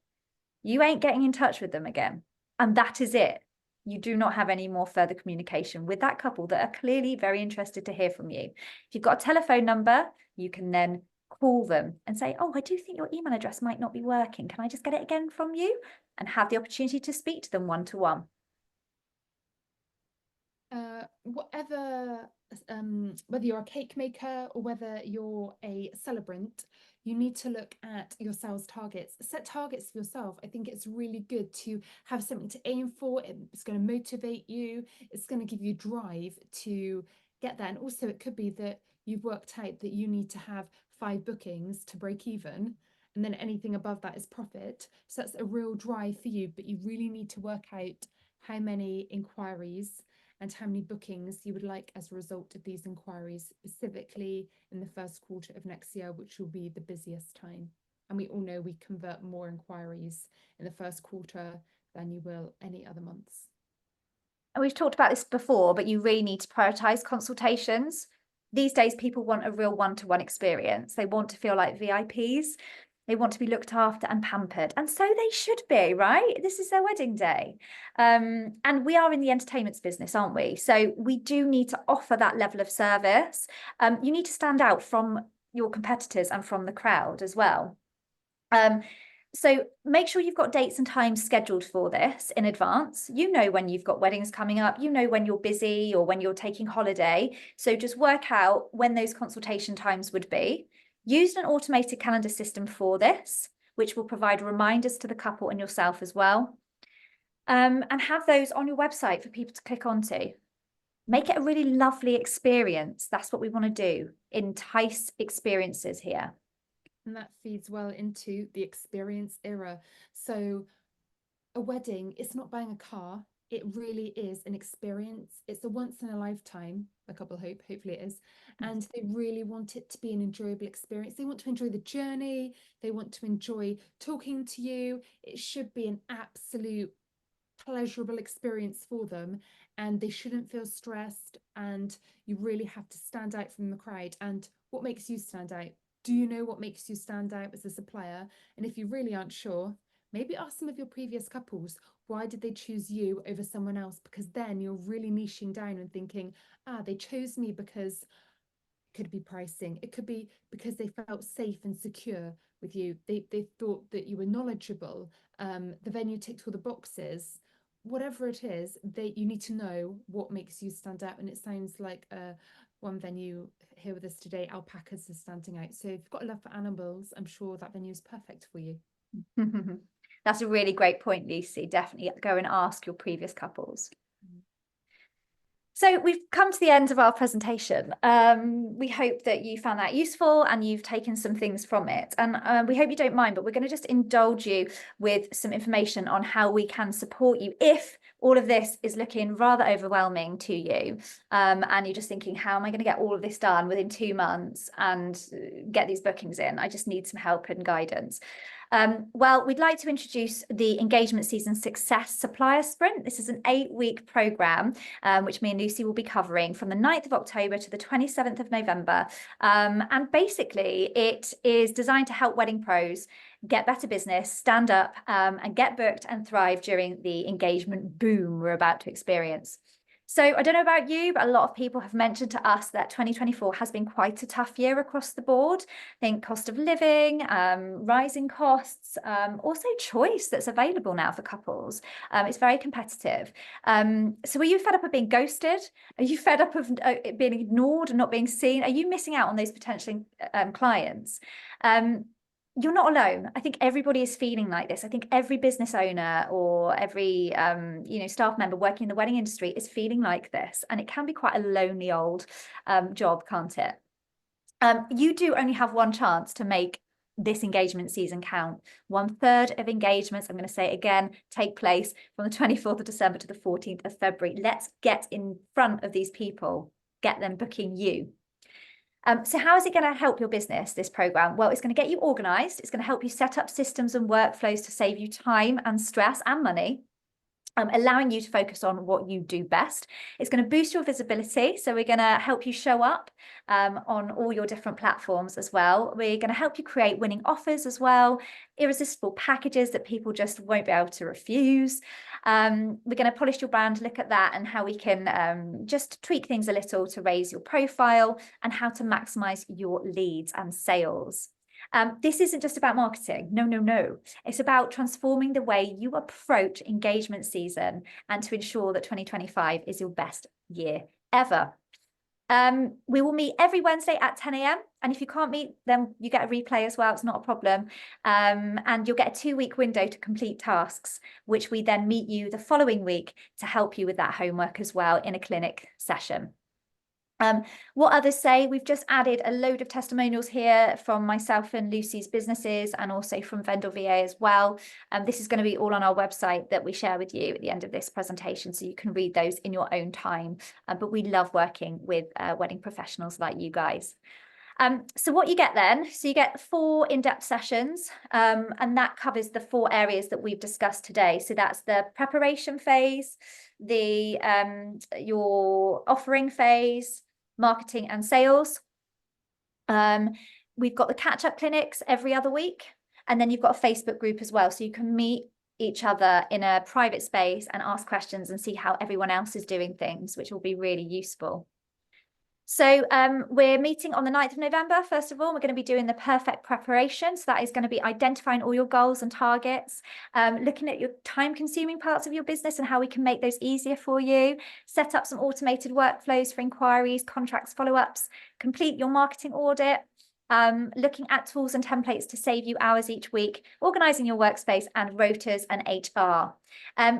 you ain't getting in touch with them again. And that is it. You do not have any more further communication with that couple that are clearly very interested to hear from you. If you've got a telephone number, you can then call them and say, oh, I do think your email address might not be working. Can I just get it again from you? And have the opportunity to speak to them one-to-one. Whatever, whether you're a cake maker or whether you're a celebrant, you need to look at your sales targets. Set targets for yourself. I think it's really good to have something to aim for. It's going to motivate you. It's going to give you drive to get there. And also it could be that you've worked out that you need to have 5 bookings to break even, and then anything above that is profit. So that's a real drive for you, but you really need to work out how many inquiries and how many bookings you would like as a result of these inquiries, specifically in the first quarter of next year, which will be the busiest time. And we all know we convert more inquiries in the first quarter than you will any other months. And we've talked about this before, but you really need to prioritize consultations. These days, people want a real one-to-one experience. They want to feel like VIPs. They want to be looked after and pampered. And so they should be, right? This is their wedding day. And we are in the entertainments business, aren't we? So we do need to offer that level of service. You need to stand out from your competitors and from the crowd as well. So make sure you've got dates and times scheduled for this in advance. You know when you've got weddings coming up, you know when you're busy or when you're taking holiday. So just work out when those consultation times would be. Use an automated calendar system for this, which will provide reminders to the couple and yourself as well. And have those on your website for people to click onto. Make it a really lovely experience. That's what we want to do. Entice experiences here. And that feeds well into the experience era. So a wedding, it's not buying a car. It really is an experience. It's a once in a lifetime, a couple hopefully it is. And they really want it to be an enjoyable experience. They want to enjoy the journey. They want to enjoy talking to you. It should be an absolute pleasurable experience for them, and they shouldn't feel stressed, and you really have to stand out from the crowd. And what makes you stand out? Do you know what makes you stand out as a supplier? And if you really aren't sure, maybe ask some of your previous couples, why did they choose you over someone else? Because then you're really niching down and thinking, they chose me because it could be pricing. It could be because they felt safe and secure with you. They thought that you were knowledgeable. The venue ticked all the boxes. Whatever it is, you need to know what makes you stand out. And it sounds like one venue here with us today, alpacas is standing out. So if you've got a love for animals, I'm sure that venue is perfect for you. That's a really great point, Lucy. Definitely go and ask your previous couples. So we've come to the end of our presentation. We hope that you found that useful and you've taken some things from it. And we hope you don't mind, but we're going to just indulge you with some information on how we can support you if all of this is looking rather overwhelming to you. And you're just thinking, how am I going to get all of this done within 2 months and get these bookings in? I just need some help and guidance. Well, we'd like to introduce the Engagement Season Success Supplier Sprint. This is an 8-week programme, which me and Lucy will be covering from the 9th of October to the 27th of November. And basically, it is designed to help wedding pros get better business, stand up, and get booked and thrive during the engagement boom we're about to experience. So I don't know about you, but a lot of people have mentioned to us that 2024 has been quite a tough year across the board. I think cost of living, rising costs, also choice that's available now for couples. It's very competitive. So are you fed up of being ghosted? Are you fed up of being ignored and not being seen? Are you missing out on those potential clients? You're not alone. I think everybody is feeling like this. I think every business owner or every staff member working in the wedding industry is feeling like this, and it can be quite a lonely old job, can't it? You do only have one chance to make this engagement season count. 1/3 of engagements, I'm going to say it again, take place from the 24th of December to the 14th of February. Let's get in front of these people, get them booking you. So how is it going to help your business, this program? Well, it's going to get you organized. It's going to help you set up systems and workflows to save you time and stress and money. Allowing you to focus on what you do best. It's going to boost your visibility. So we're going to help you show up on all your different platforms as well. We're going to help you create winning offers as well, irresistible packages that people just won't be able to refuse. We're going to polish your brand, look at that and how we can just tweak things a little to raise your profile and how to maximize your leads and sales. This isn't just about marketing. No, no, no. It's about transforming the way you approach engagement season and to ensure that 2025 is your best year ever. We will meet every Wednesday at 10 a.m. And if you can't meet, then you get a replay as well. It's not a problem. And you'll get a 2-week window to complete tasks, which we then meet you the following week to help you with that homework as well in a clinic session. What others say, we've just added a load of testimonials here from myself and Lucy's businesses and also from Vendor VA as well. This is going to be all on our website that we share with you at the end of this presentation, so you can read those in your own time. But we love working with wedding professionals like you guys. So what you get then, so you get 4 in-depth sessions, and that covers the 4 areas that we've discussed today. So that's the preparation phase, the your offering phase, marketing and sales. We've got the catch-up clinics every other week, and then you've got a Facebook group as well, so you can meet each other in a private space and ask questions and see how everyone else is doing things, which will be really useful. So we're meeting on the 9th of November. First of all, we're going to be doing the perfect preparation. So that is going to be identifying all your goals and targets, looking at your time-consuming parts of your business and how we can make those easier for you, set up some automated workflows for inquiries, contracts, follow-ups, complete your marketing audit, looking at tools and templates to save you hours each week, organising your workspace and rotas and HR.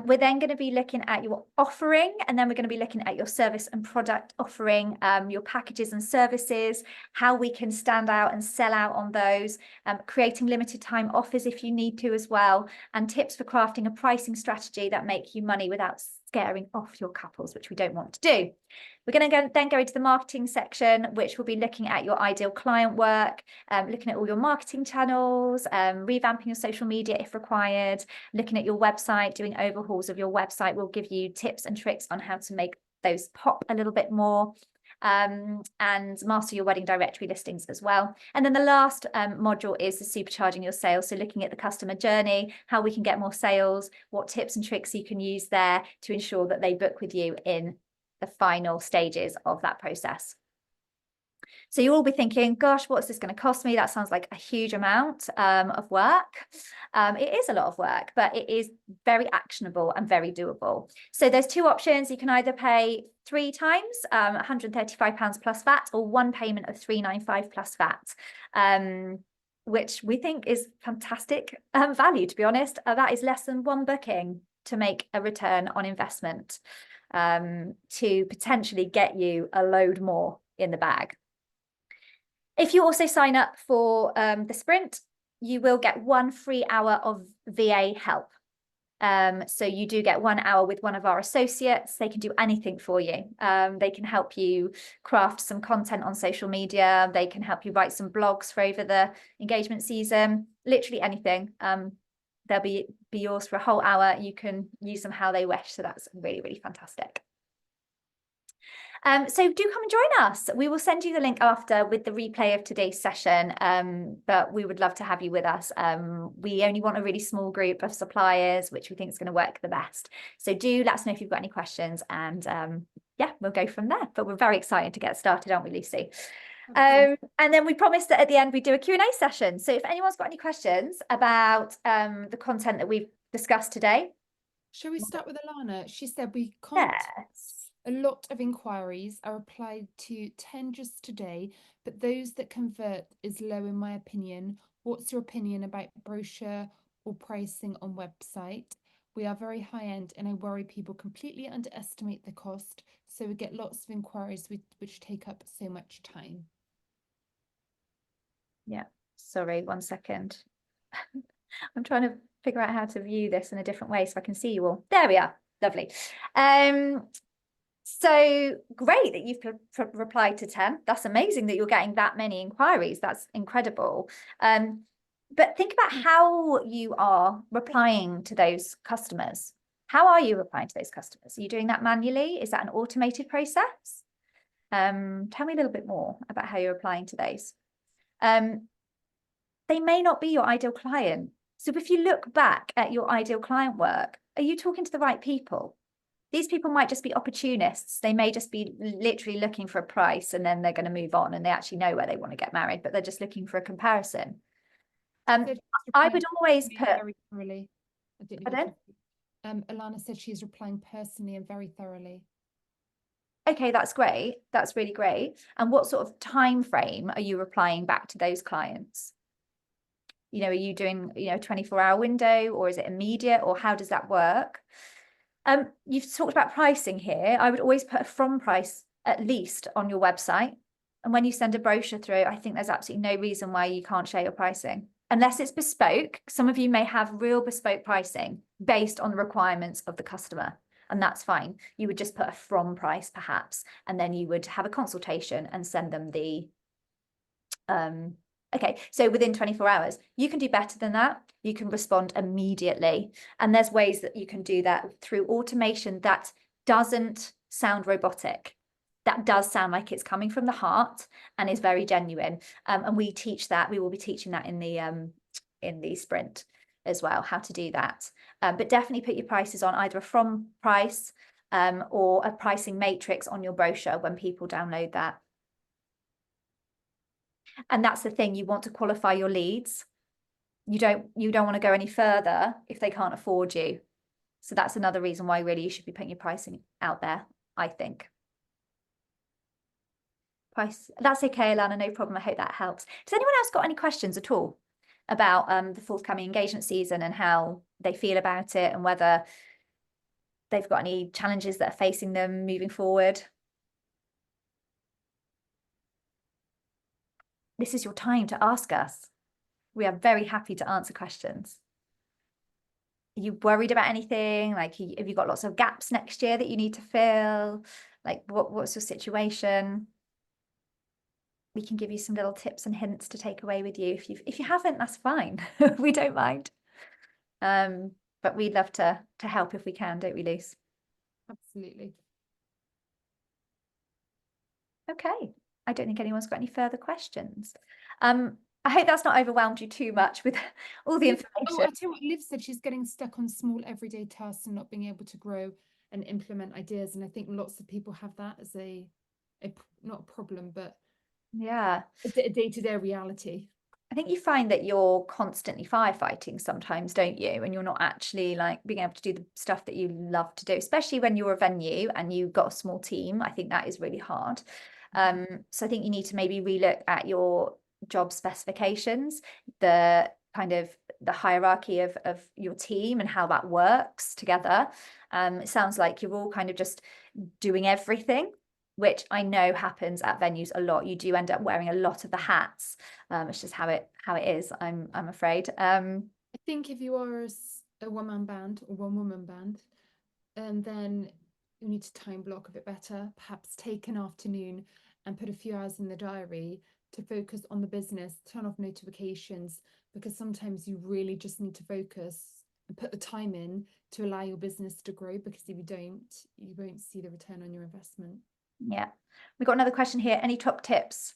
We're then going to be looking at your offering, and then we're going to be looking at your service and product offering, your packages and services, how we can stand out and sell out on those, creating limited time offers if you need to as well, and tips for crafting a pricing strategy that make you money without scaring off your couples, which we don't want to do. We're going to then go into the marketing section, which will be looking at your ideal client work, looking at all your marketing channels, revamping your social media if required, looking at your website, doing overhauls of your website. We'll give you tips and tricks on how to make those pop a little bit more, and master your wedding directory listings as well. And then the last module is the supercharging your sales. So looking at the customer journey, how we can get more sales, what tips and tricks you can use there to ensure that they book with you in the final stages of that process. So you'll all be thinking, gosh, what's this going to cost me? That sounds like a huge amount of work. It is a lot of work, but it is very actionable and very doable. So there's 2 options. You can either pay 3 times, £135 plus VAT, or 1 payment of £395 plus VAT. Which we think is fantastic value, to be honest. That is less than 1 booking to make a return on investment, to potentially get you a load more in the bag. If you also sign up for the sprint, you will get 1 free hour of VA help. So you do get 1 hour with one of our associates. They can do anything for you. They can help you craft some content on social media. They can help you write some blogs for over the engagement season, literally anything. They'll be yours for a whole hour. You can use them how they wish. So that's really, really fantastic. So do come and join us. We will send you the link after with the replay of today's session, but we would love to have you with us. We only want a really small group of suppliers, which we think is going to work the best. So do let us know if you've got any questions, and yeah, we'll go from there. But we're very excited to get started, aren't we, Lucy? And then we promised that at the end we do a Q&A session. So if anyone's got any questions about the content that we've discussed today. Shall we start with Alana? She said we can't. Yes. A lot of inquiries. I replied to 10 just today, but those that convert is low in my opinion. What's your opinion about brochure or pricing on website? We are very high end and I worry people completely underestimate the cost. So we get lots of inquiries which take up so much time. Yeah. Sorry, one second. I'm trying to figure out how to view this in a different way so I can see you all. There we are. Lovely. So great that you've replied to 10. That's amazing that you're getting that many inquiries. That's incredible. But think about how you are replying to those customers. How are you replying to those customers? Are you doing that manually? Is that an automated process? Tell me a little bit more about how you're replying to those. They may not be your ideal client. So if you look back at your ideal client work, are you talking to the right people? These people might just be opportunists. They may just be literally looking for a price and then they're going to move on and they actually know where they want to get married, but they're just looking for a comparison. I would always put... Very thoroughly. Pardon? Alana said she's replying personally and very thoroughly. Okay, that's great. That's really great. And what sort of time frame are you replying back to those clients? You know, are you doing, you know, a 24-hour window, or is it immediate, or how does that work? You've talked about pricing here. I would always put a from price at least on your website. And when you send a brochure through, I think there's absolutely no reason why you can't share your pricing. Unless it's bespoke. Some of you may have real bespoke pricing based on the requirements of the customer. And that's fine. You would just put a from price perhaps, and then you would have a consultation and send them the, okay, so within 24 hours, you can do better than that. You can respond immediately. And there's ways that you can do that through automation that doesn't sound robotic. That does sound like it's coming from the heart and is very genuine. And we teach that. We will be teaching that in the sprint as well, how to do that. But definitely put your prices on either a from price or a pricing matrix on your brochure when people download that. And that's the thing, you want to qualify your leads. You don't want to go any further if they can't afford you. So that's another reason why really you should be putting your pricing out there, I think. Price, that's okay, Alana, no problem. I hope that helps. Does anyone else got any questions at all about the forthcoming engagement season and how they feel about it and whether they've got any challenges that are facing them moving forward? This is your time to ask us. We are very happy to answer questions. Are you worried about anything? Like, have you got lots of gaps next year that you need to fill? Like, what's your situation? We can give you some little tips and hints to take away with you. If you haven't, that's fine. We don't mind. But we'd love to help if we can, don't we, Luce? Absolutely. Okay. I don't think anyone's got any further questions. I hope that's not overwhelmed you too much with all the information. Oh, I tell you what, Liv said she's getting stuck on small everyday tasks and not being able to grow and implement ideas. And I think lots of people have that as a not a problem, but yeah, a day-to-day reality. I think you find that you're constantly firefighting sometimes, don't you? And you're not actually like being able to do the stuff that you love to do, especially when you're a venue and you've got a small team. I think that is really hard. So I think you need to maybe relook at your job specifications, the kind of the hierarchy of your team and how that works together. It sounds like you're all kind of just doing everything, which I know happens at venues a lot. You do end up wearing a lot of the hats. It's just how it is, I'm afraid. I think if you are a one-man band or one-woman band, then you need to time block a bit better, perhaps take an afternoon and put a few hours in the diary to focus on the business, turn off notifications, because sometimes you really just need to focus and put the time in to allow your business to grow, because if you don't, you won't see the return on your investment. Yeah. We've got another question here. Any top tips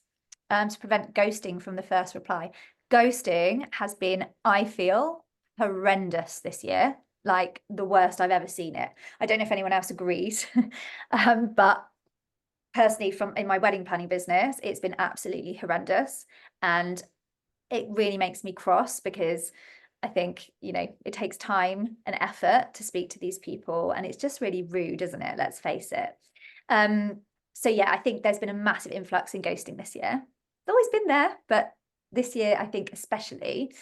to prevent ghosting from the first reply? Ghosting has been, I feel, horrendous this year, like the worst I've ever seen it. I don't know if anyone else agrees, but personally, in my wedding planning business, it's been absolutely horrendous. And it really makes me cross, because I think, you know, it takes time and effort to speak to these people, and it's just really rude, isn't it? Let's face it. So yeah, I think there's been a massive influx in ghosting this year. It's always been there, but this year, I think especially.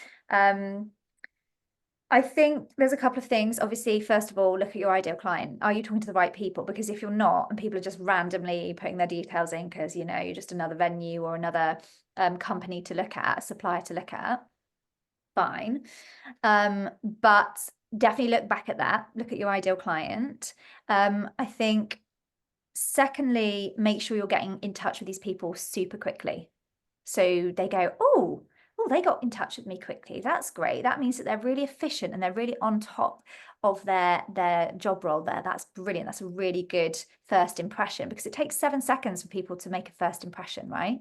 I think there's a couple of things. Obviously, first of all, look at your ideal client. Are you talking to the right people? Because if you're not, and people are just randomly putting their details in because, you know, you're just another venue or another company to look at, a supplier to look at, fine. But definitely look back at that. Look at your ideal client. I think, secondly, make sure you're getting in touch with these people super quickly. So they go, oh, they got in touch with me quickly. That's great. That means that they're really efficient and they're really on top of their job role there. That's brilliant. That's a really good first impression, because it takes 7 seconds for people to make a first impression, right?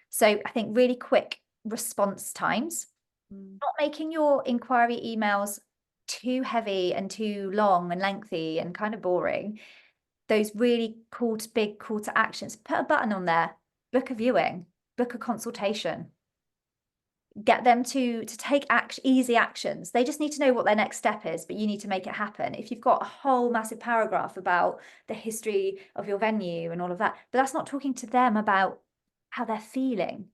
So I think really quick response times, not making your inquiry emails too heavy and too long and lengthy and kind of boring. Those really big call to actions, put a button on there, book a viewing, book a consultation, get them to take easy actions. They just need to know what their next step is, but you need to make it happen. If you've got a whole massive paragraph about the history of your venue and all of that, but that's not talking to them about how they're feeling.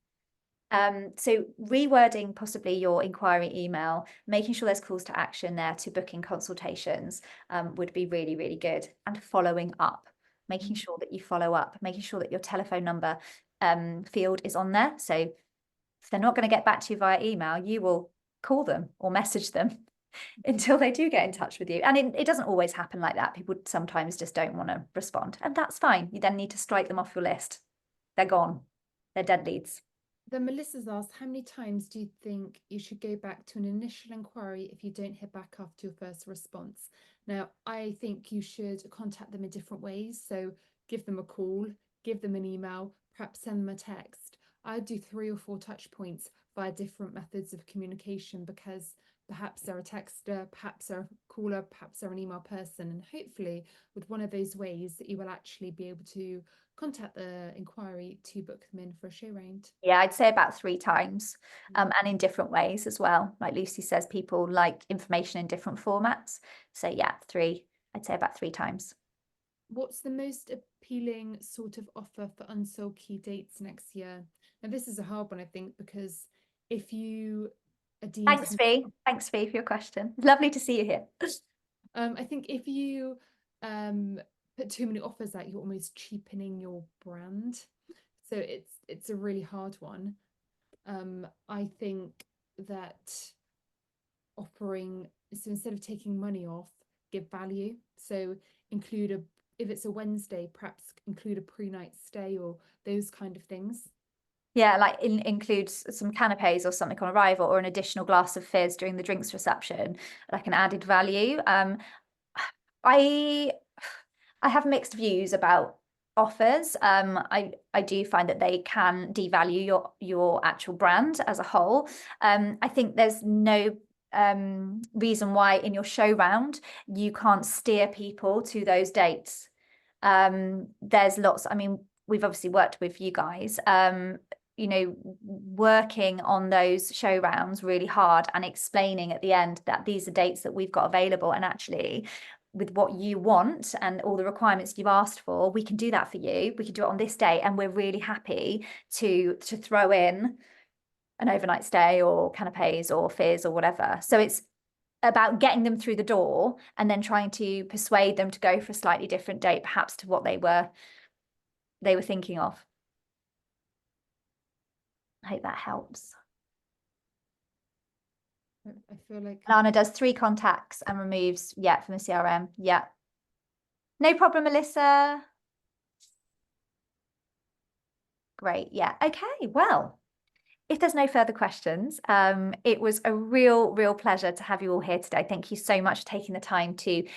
So rewording possibly your inquiry email, making sure there's calls to action there to booking consultations would be really, really good. And following up, making sure that you follow up, making sure that your telephone number field is on there. So if they're not going to get back to you via email, you will call them or message them until they do get in touch with you. And it doesn't always happen like that. People sometimes just don't want to respond, and that's fine. You then need to strike them off your list. They're gone. They're dead leads. Then Melissa's asked, how many times do you think you should go back to an initial inquiry if you don't hear back after your first response? Now, I think you should contact them in different ways. So give them a call, give them an email, perhaps send them a text. I'd do 3 or 4 touch points via different methods of communication, because perhaps they're a texter, perhaps they're a caller, perhaps they're an email person. And hopefully with one of those ways that you will actually be able to contact the inquiry to book them in for a show round. Yeah, I'd say about 3 times, and in different ways as well. Like Lucy says, people like information in different formats. So yeah, 3. I'd say about 3 times. What's the most appealing sort of offer for unsold key dates next year? Now, this is a hard one, I think, because if you are deemed Thanks, Fee. Thanks, Fee, for your question. Lovely to see you here. I think if you put too many offers out, you're almost cheapening your brand. So it's a really hard one. I think that offering, so instead of taking money off, give value. So include if it's a Wednesday, perhaps include a pre-night stay or those kind of things. Yeah, like includes some canapes or something on arrival, or an additional glass of fizz during the drinks reception, like an added value. I have mixed views about offers. I do find that they can devalue your actual brand as a whole. I think there's no reason why in your show round you can't steer people to those dates. There's lots. I mean, we've obviously worked with you guys. You know, working on those show rounds really hard and explaining at the end that these are dates that we've got available, and actually with what you want and all the requirements you've asked for, we can do that for you. We can do it on this day, and we're really happy to throw in an overnight stay or canapes or fizz or whatever. So it's about getting them through the door and then trying to persuade them to go for a slightly different date, perhaps to what they were thinking of. I hope that helps. I feel like Lana does 3 contacts and removes, yeah, from the CRM. Yeah. No problem, Melissa. Great. Yeah. Okay. Well, if there's no further questions, it was a real pleasure to have you all here today. Thank you so much for taking the time to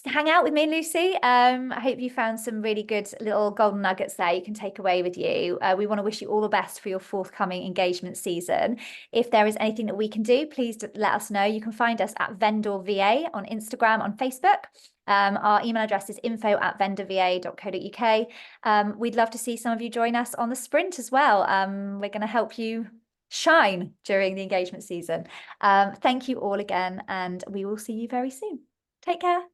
hang out with me and Lucy. I hope you found some really good little golden nuggets there you can take away with you. We want to wish you all the best for your forthcoming engagement season. If there is anything that we can do, please let us know. You can find us at Vendor VA on Instagram, on Facebook. Our email address is info@vendorva.co.uk. We'd love to see some of you join us on the sprint as well. We're going to help you shine during the engagement season. Thank you all again, and we will see you very soon. Take care.